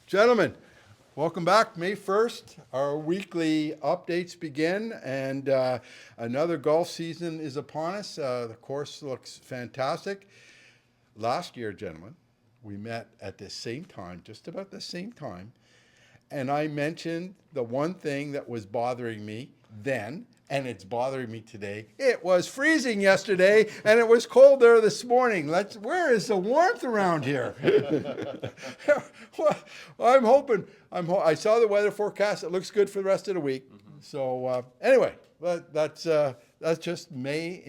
Gentlemen, welcome back. May 1st, our weekly updates begin, and another golf season is upon us. The course looks fantastic. Last year, gentlemen, we met at the same time, just about the same time, and I mentioned the one thing that was bothering me then, and it's bothering me today. It was freezing yesterday, and it was cold there this morning. Where is the warmth around here? Well, I'm hoping. I saw the weather forecast. It looks good for the rest of the week. So anyway, that's just May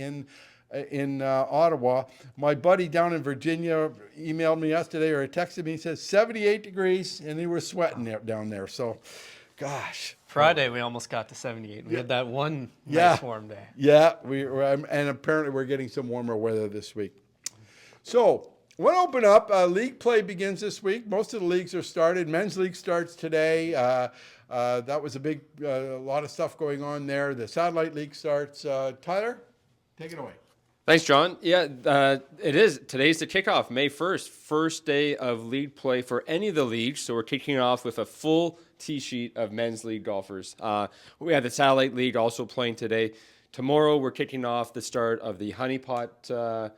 in Ottawa. My buddy down in Virginia emailed me yesterday or texted me. He says 78 degrees, and he was sweating down there. So, gosh. Friday we almost got to 78. We had that one nice warm day. Yeah, and apparently we're getting some warmer weather this week. So, I want to open up. League play begins this week. Most of the leagues are started. Men's league starts today. That was a lot of stuff going on there. The satellite league starts. Tyler, take it away. Thanks, John. Yeah, it is. Today's the kickoff, May 1st, first day of league play for any of the leagues. So we're kicking off with a full tee sheet of men's league golfers. We have the satellite league also playing today. Tomorrow we're kicking off the start of the Honeypot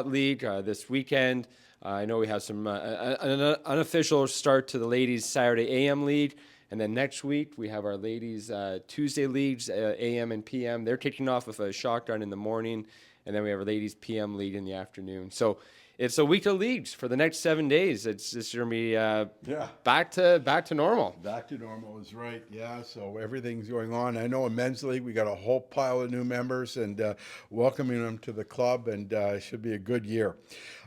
League this weekend. I know we have some an unofficial start to the ladies' Saturday AM League. And then next week, we have our ladies' Tuesday leagues, AM and PM. They're kicking off with a shotgun in the morning. And then we have our ladies' PM league in the afternoon. So it's a week of leagues for the next 7 days. It's just going to be back to normal. Back to normal is right, yeah. So everything's going on. I know in men's league we got a whole pile of new members and welcoming them to the club, and it should be a good year.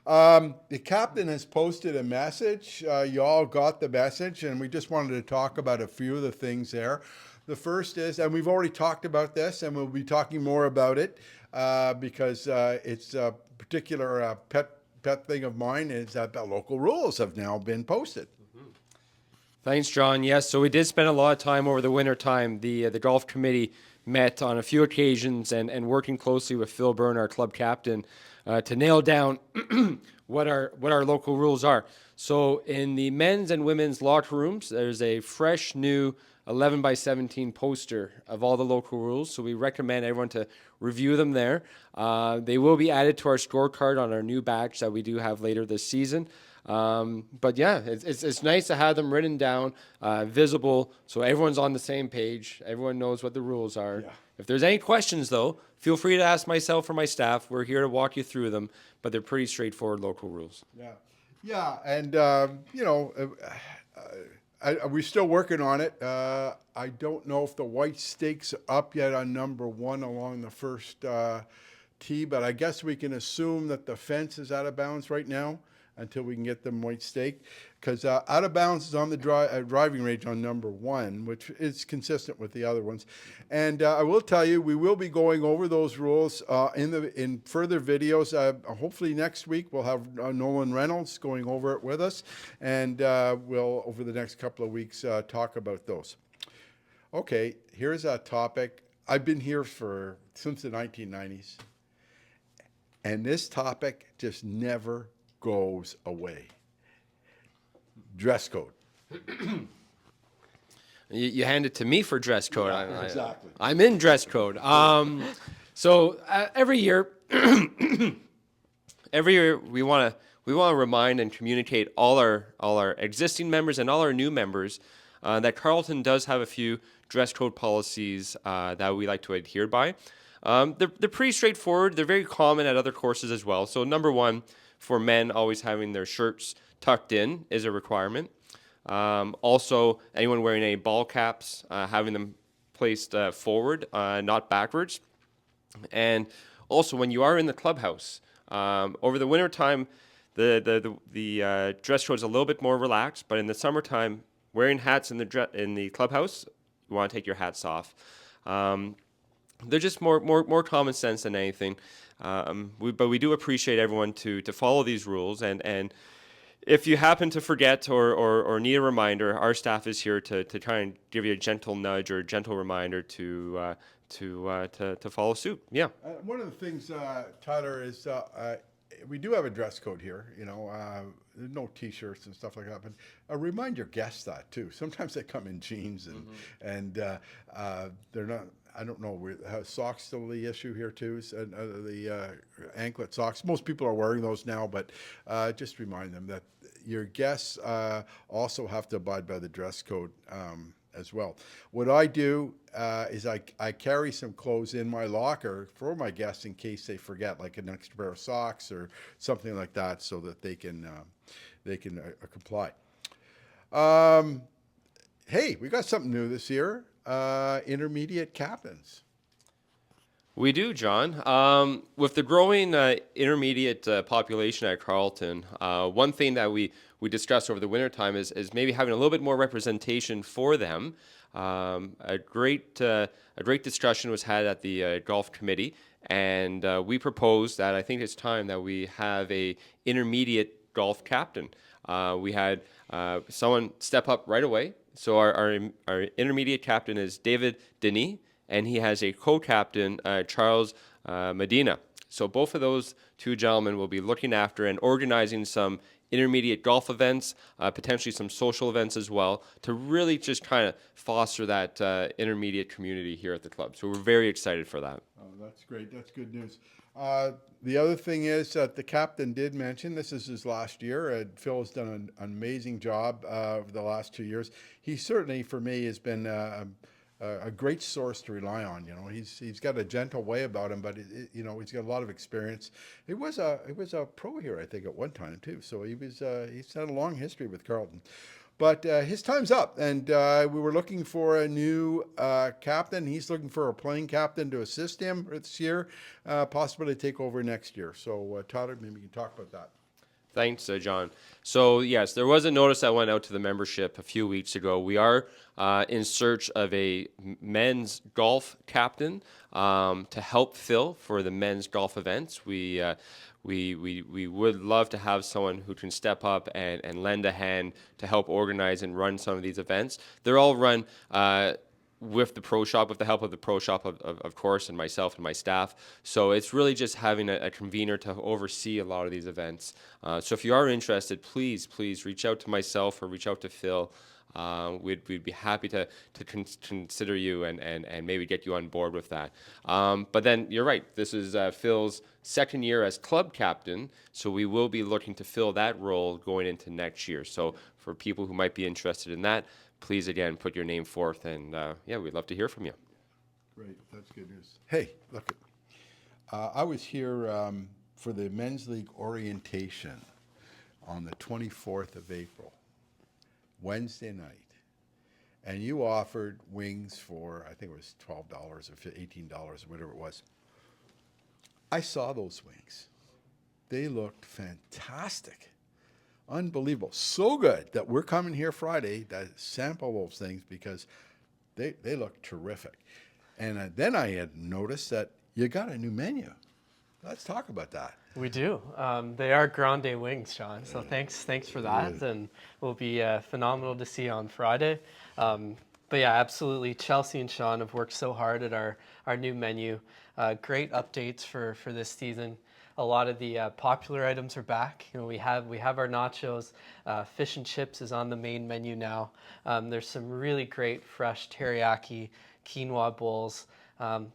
The captain has posted a message. You all got the message, and we just wanted to talk about a few of the things there. The first is, and we've already talked about this, and we'll be talking more about it because it's a particular pet thing of mine, is that the local rules have now been posted. Thanks, John. Yes, so we did spend a lot of time over the winter time. The golf committee met on a few occasions and working closely with Phil Byrne, our club captain, to nail down what our local rules are. So in the men's and women's locker rooms, there's a fresh new 11 by 17 poster of all the local rules. So we recommend everyone to review them there. They will be added to our scorecard on our new batch that we do have later this season. But yeah, it's nice to have them written down, visible, so everyone's on the same page. Everyone knows what the rules are. Yeah. If there's any questions, though, feel free to ask myself or my staff. We're here to walk you through them, but they're pretty straightforward local rules. Yeah, and we're still working on it. I don't know if the white stakes are up yet on number 1 along the first tee, but I guess we can assume that the fence is out of bounds right now until we can get them white staked, because out of bounds is on the driving range on number 1, which is consistent with the other ones. And I will tell you, we will be going over those rules in further videos. Hopefully next week we'll have Nolan Reynolds going over it with us, and we'll, over the next couple of weeks, talk about those. Okay, here's a topic. I've been here since the 1990s, and this topic just never goes away. Dress code. You hand it to me for dress code. Yeah, exactly. I'm in dress code. So every year, we want to remind and communicate all our existing members and all our new members that Carleton does have a few dress code policies that we like to adhere by. They're pretty straightforward. They're very common at other courses as well. So number 1, for men, always having their shirts tucked in is a requirement. Also, anyone wearing any ball caps, having them placed forward, not backwards. And also, when you are in the clubhouse, over the winter time, the dress code is a little bit more relaxed. But in the summertime, wearing hats in the clubhouse, you want to take your hats off. They're just more common sense than anything. But we do appreciate everyone to follow these rules, and if you happen to forget or need a reminder, our staff is here to try and give you a gentle nudge or a gentle reminder to follow suit. Yeah. One of the things, Tyler, is we do have a dress code here. There's no T-shirts and stuff like that. But remind your guests that too. Sometimes they come in jeans and they're not. I don't know. Socks still the issue here too. The anklet socks. Most people are wearing those now, but just remind them that your guests also have to abide by the dress code as well. What I do is I carry some clothes in my locker for my guests in case they forget, like an extra pair of socks or something like that, so that they can comply. Hey, we got something new this year. Intermediate captains. We do, John. With the growing intermediate population at Carleton, one thing that we discussed over the wintertime is maybe having a little bit more representation for them. A great discussion was had at the golf committee, and we proposed that I think it's time that we have a intermediate golf captain. We had someone step up right away. So our intermediate captain is David Denis, and he has a co-captain, Charles Medina. So both of those two gentlemen will be looking after and organizing some intermediate golf events, potentially some social events as well, to really just kind of foster that intermediate community here at the club. So we're very excited for that. Oh, that's great. That's good news. The other thing is that the captain did mention, this is his last year. Phil has done an amazing job over the last 2 years. He certainly, for me, has been a great source to rely on. He's got a gentle way about him, but he's got a lot of experience. He was a pro here, I think, at one time too. So he's had a long history with Carleton. But his time's up, and we were looking for a new captain. He's looking for a playing captain to assist him this year, possibly to take over next year. So, Tyler, maybe you can talk about that. Thanks, John. So, yes, there was a notice that went out to the membership a few weeks ago. We are in search of a men's golf captain to help Phil for the men's golf events. We would love to have someone who can step up and lend a hand to help organize and run some of these events. They're all run with the pro shop, with the help of the pro shop, of course, and myself and my staff. So it's really just having a convener to oversee a lot of these events. So if you are interested, please reach out to myself or reach out to Phil. We'd be happy to consider you and maybe get you on board with that. But then you're right. This is Phil's second year as club captain, so we will be looking to fill that role going into next year. So for people who might be interested in that, please again put your name forth, and we'd love to hear from you. Great, that's good news. Hey, look, I was here for the men's league orientation on the 24th of April. Wednesday night, and you offered wings for, I think it was $12 or $18 or whatever it was. I saw those wings. They looked fantastic. Unbelievable. So good that we're coming here Friday to sample those things because they look terrific. And then I had noticed that you got a new menu. Let's talk about that. We do. They are grande wings, Sean. So thanks for that, and will be phenomenal to see on Friday. But yeah, absolutely. Chelsea and Sean have worked so hard at our new menu. Great updates for this season. A lot of the popular items are back. We have our nachos. Fish and chips is on the main menu now. There's some really great fresh teriyaki quinoa bowls.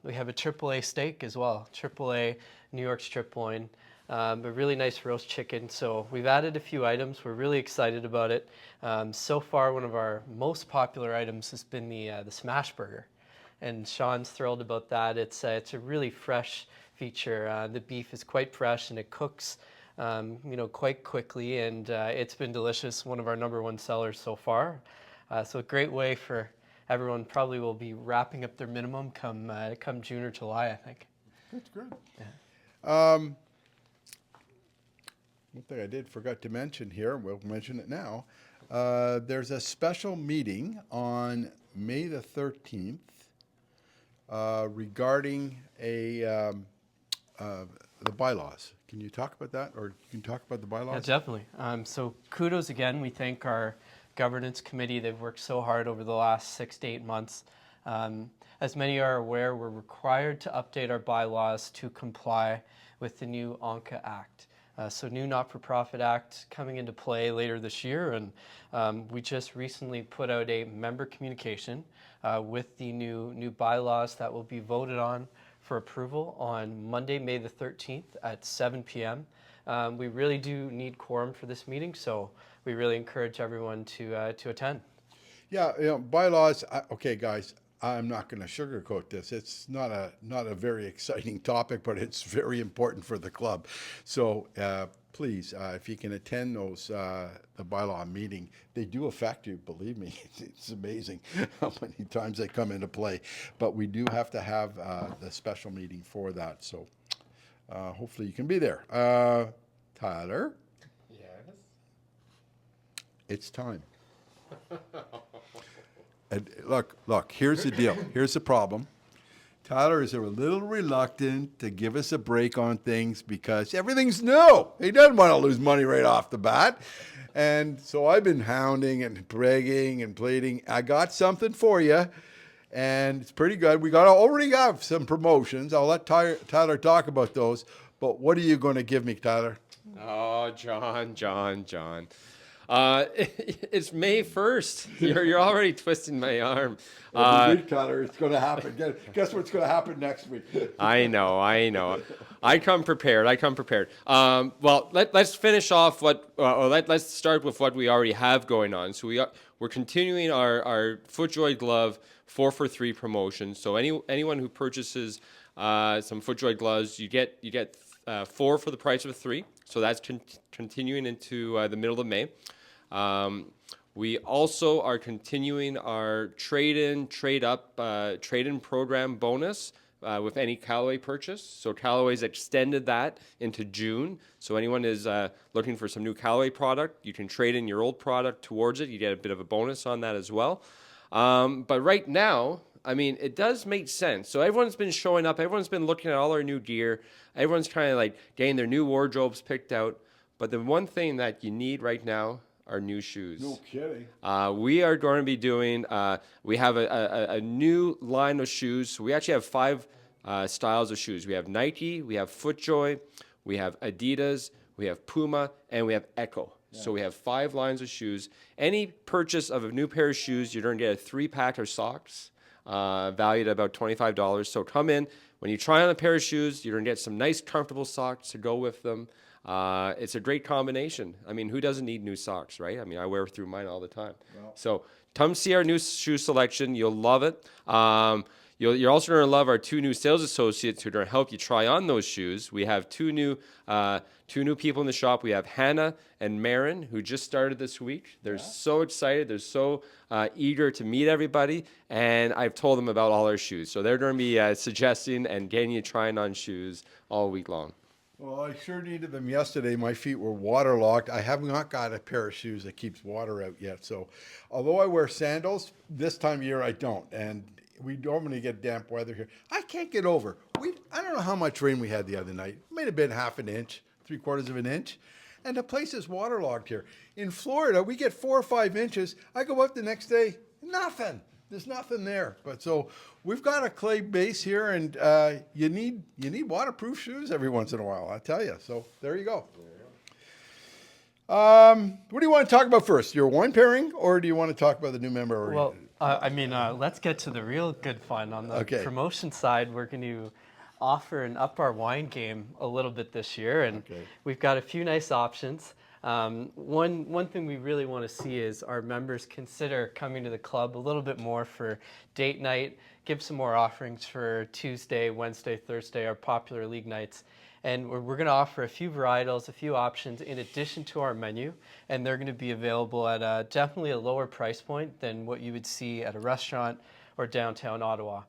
We have a AAA steak as well. AAA New York strip loin. A really nice roast chicken. So we've added a few items. We're really excited about it. So far, one of our most popular items has been the smash burger, and Sean's thrilled about that. It's a really fresh feature. The beef is quite fresh and it cooks, quite quickly, and it's been delicious. One of our number one sellers so far. So a great way for everyone. Probably will be wrapping up their minimum come June or July, I think. That's good. Yeah. One thing I forgot to mention here, we'll mention it now. There's a special meeting on May the 13th regarding the bylaws. Can you talk about that, or you can talk about the bylaws? Yeah, definitely. So kudos again. We thank our governance committee. They've worked so hard over the last 6 to 8 months. As many are aware, we're required to update our bylaws to comply with the new ANCA Act. So new not-for-profit act coming into play later this year, and we just recently put out a member communication with the new bylaws that will be voted on for approval on Monday, May the 13th at 7 p.m. We really do need quorum for this meeting, so we really encourage everyone to attend. Yeah, bylaws. Okay, guys, I'm not going to sugarcoat this. It's not a very exciting topic, but it's very important for the club. So please, if you can attend those the bylaw meeting, they do affect you. Believe me, it's amazing how many times they come into play. But we do have to have the special meeting for that. So hopefully you can be there. Tyler, Yes. it's time. And look, here's the deal. Here's the problem. Tyler is a little reluctant to give us a break on things because everything's new. He doesn't want to lose money right off the bat. And so I've been hounding and begging and pleading. I got something for you, and it's pretty good. We already have some promotions. I'll let Tyler talk about those. But what are you going to give me, Tyler? Oh, John. It's May 1st. You're already twisting my arm. Every week, Tyler, it's going to happen. Guess what's going to happen next week? I know. I come prepared. Well, let's finish off let's start with what we already have going on. So we're continuing our FootJoy glove 4 for 3 promotion. So anyone who purchases some FootJoy gloves, you get 4 for the price of 3. So that's continuing into the middle of May. We also are continuing our trade-in, trade-up, trade-in program bonus with any Callaway purchase. So Callaway's extended that into June. So anyone is looking for some new Callaway product, you can trade in your old product towards it. You get a bit of a bonus on that as well. But right now, I mean, it does make sense. So everyone's been showing up. Everyone's been looking at all our new gear. Everyone's kind of like getting their new wardrobes picked out. But the one thing that you need right now are new shoes. No kidding. We are going to be doing, we have a new line of shoes. So we actually have 5 styles of shoes. We have Nike, we have FootJoy, we have Adidas, we have Puma, and we have Echo. Yeah. So we have 5 lines of shoes. Any purchase of a new pair of shoes, you're going to get a 3-pack of socks valued at about $25. So come in. When you try on a pair of shoes, you're going to get some nice, comfortable socks to go with them. It's a great combination. I mean, who doesn't need new socks, right? I mean, I wear through mine all the time. Well. So come see our new shoe selection. You'll love it. You're also going to love our 2 new sales associates who are going to help you try on those shoes. We have 2 new people in the shop. We have Hannah and Marin, who just started this week. They're so excited. They're so eager to meet everybody. And I've told them about all our shoes. So they're going to be suggesting and getting you trying on shoes all week long. Well, I sure needed them yesterday. My feet were waterlogged. I have not got a pair of shoes that keeps water out yet. So although I wear sandals, this time of year I don't. And we normally get damp weather here. I can't get over. I don't know how much rain we had the other night. It might have been half an inch, 3/4 of an inch. And the place is waterlogged here. In Florida, we get 4 or 5 inches. I go up the next day, nothing. There's nothing there. But so we've got a clay base here, and you need waterproof shoes every once in a while, I tell you. So there you go. What do you want to talk about first? Your wine pairing, or do you want to talk about the new member? Well, let's get to the real good fun. On the promotion side, we're going to offer and up our wine game a little bit this year, and we've got a few nice options. One thing we really want to see is our members consider coming to the club a little bit more for date night, give some more offerings for Tuesday, Wednesday, Thursday, our popular league nights. And we're going to offer a few varietals, a few options in addition to our menu, and they're going to be available at definitely a lower price point than what you would see at a restaurant or downtown Ottawa.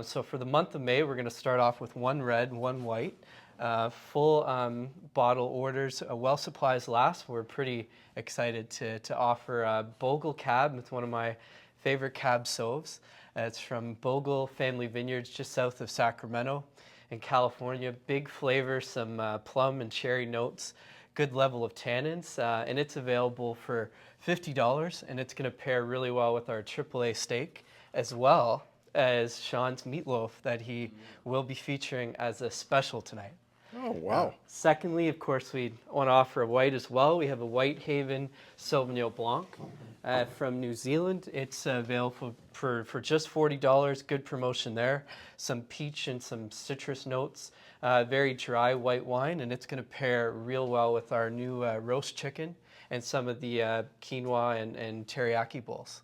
So for the month of May, we're going to start off with 1 red, 1 white. Full bottle orders while supplies last. We're pretty excited to offer Bogle Cab with one of my favorite Cab Sauves. It's from Bogle Family Vineyards just south of Sacramento in California. Big flavor, some plum and cherry notes, good level of tannins, and it's available for $50, and it's going to pair really well with our AAA steak as well as Sean's meatloaf that he will be featuring as a special tonight. Oh, wow. Secondly, of course, we want to offer a white as well. We have a Whitehaven Sauvignon Blanc from New Zealand. It's available for just $40. Good promotion there. Some peach and some citrus notes. Very dry white wine, and it's going to pair real well with our new roast chicken and some of the quinoa and teriyaki bowls.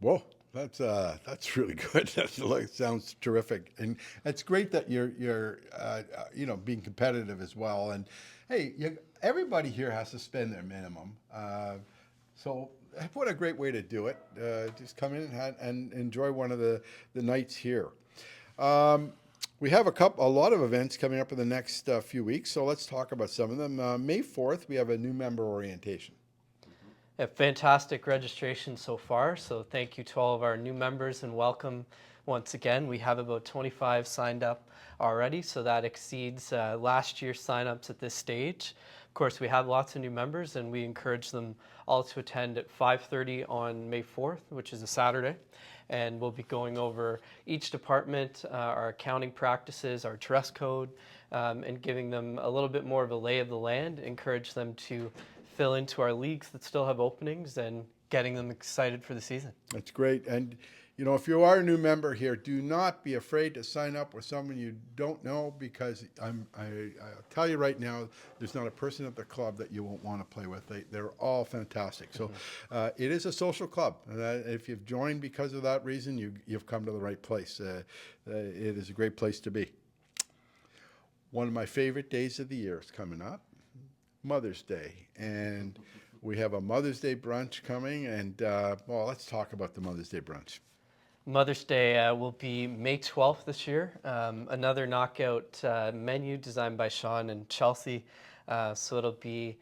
Whoa, that's really good. Sounds terrific, and it's great that you're being competitive as well. And hey, everybody here has to spend their minimum, so what a great way to do it. Just come in and enjoy one of the nights here. We have a lot of events coming up in the next few weeks, so let's talk about some of them. May 4th, we have a new member orientation. A fantastic registration so far, so thank you to all of our new members and welcome once again. We have about 25 signed up already, so that exceeds last year's signups at this stage. Of course, we have lots of new members and we encourage them all to attend at 5:30 on May 4th, which is a Saturday. And we'll be going over each department, our accounting practices, our dress code, and giving them a little bit more of a lay of the land, encourage them to fill into our leagues that still have openings and getting them excited for the season. That's great. And, if you are a new member here, do not be afraid to sign up with someone you don't know, because I'll tell you right now, there's not a person at the club that you won't want to play with. They're all fantastic. So it is a social club. If you've joined because of that reason, you've come to the right place. It is a great place to be. One of my favorite days of the year is coming up, Mother's Day. And we have a Mother's Day brunch coming. And, let's talk about the Mother's Day brunch. Mother's Day will be May 12th this year. Another knockout menu designed by Sean and Chelsea. So it'll be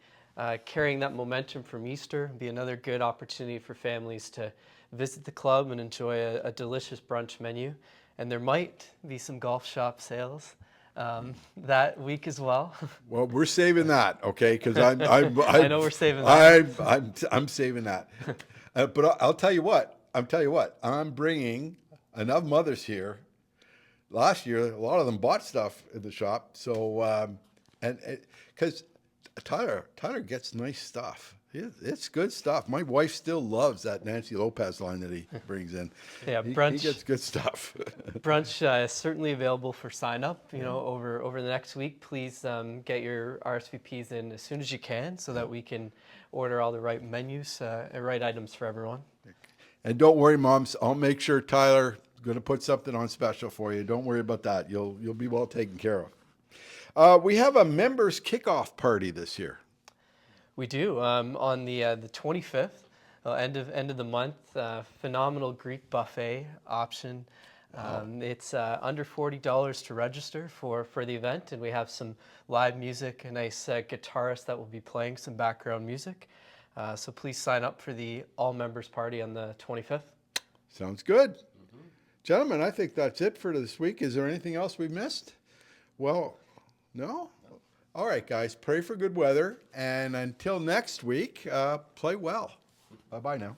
carrying that momentum from Easter. It'll be another good opportunity for families to visit the club and enjoy a delicious brunch menu. And there might be some golf shop sales that week as well. Well, we're saving that, okay? Because I know we're saving that. I'm saving that. But I'll tell you what. I'm bringing enough mothers here. Last year, a lot of them bought stuff in the shop. So, because Tyler gets nice stuff. It's good stuff. My wife still loves that Nancy Lopez line that he brings in. Yeah, brunch. He gets good stuff. Brunch is certainly available for sign up. Over the next week, please get your RSVPs in as soon as you can, so that we can order all the right menus, right items for everyone. And don't worry, moms. I'll make sure Tyler is going to put something on special for you. Don't worry about that. You'll be well taken care of. We have a members kickoff party this year. We do on the 25th, end of the month. Phenomenal Greek buffet option. It's under $40 to register for the event, and we have some live music, a nice guitarist that will be playing some background music. So please sign up for the all members party on the 25th. Sounds good. Gentlemen, I think that's it for this week. Is there anything else we missed? Well, no? All right, guys, pray for good weather. And until next week, play well. Bye-bye now.